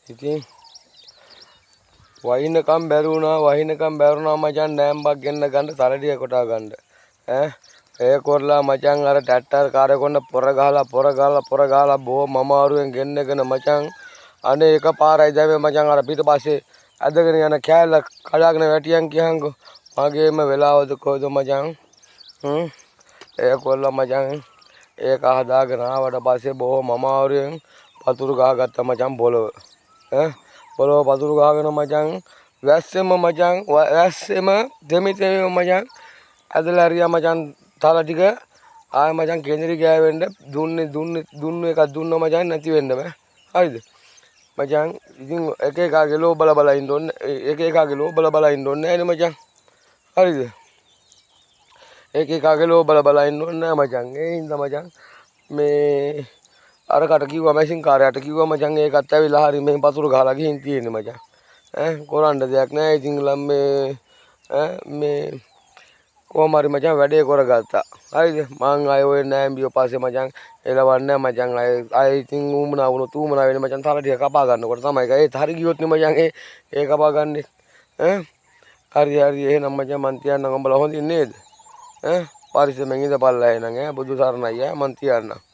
ඉතින් වහිනකම් බැරුණා මචං නෑම්බක් ගෙන්න ගන්න තරඩිය කොටා ගන්න. ඒ කොරලා මචං අර ට්‍රැක්ටර් කාරේ කොන්න පොර ගහලා බොහොම අමාරුවෙන් ගෙන්නගෙන මචං අනේ එකපාරයි දැවේ මචං අර පිටපස්සේ ඇදගෙන යන කෑල්ල කඩාගෙන වැටියන් කියහන්කෝ මගේම වෙලාවද කොයිද මචං ඒ කොල්ලා මචං ඒක හදාගෙන ආවට පස්සේ බොහොම අමාරුවෙන් පතුරු ගහගත්ත මචං පොළව පොළව පතුරු ගහගෙන මචං වැස්සෙම දෙමිතේම මචං ඇදලා හරියා මචං තල ටික ආය මචං කෙඳිරි ගෑවෙන්න දුන්න එකක් දුන්න මචං නැති වෙන්න බෑ හරිද මචං ඉතින් එක එකාගේ ලෝ බල ඉන්න ඕනේ එක එකාගේ ලෝ බල ඉන්න ඕනේ නෑනේ මචං හරිද එක එකාගේ ලෝ බල ඉන්න ඕනේ නෑ මචං ඒ හින්දා මචං මේ අරකට කිව්වා මැෂින් කාර්යයට කිව්වා මචං ඒකත් ඇවිල්ලා හරි මෙහෙන් පතුරු ගහලා ගිහින් තියෙන්නේ මචං කරන්න දෙයක් නෑ ඉතින් මේ කොහොම හරි මචං වැඩේ කරගත්තා හරිද මං ආයේ ඔය නෑම්බියෝ පස්සේ මචං එලවන්නේ මචං ආයේ ඉතින් ඌමනා වෙන්නේ මචං තල ටික කපා ගන්නකොට තමයි ඒත් හරි ගියොත් නේ මචං ඒ කපා ගන්නෙ හරි එහෙනම් මචං මං තියන්නම් උඹලා හොඳින් නේද පරිස්සමෙන් ඉඳපල්ලා එහෙනම් බුදු සරණයි මං තියන්නම්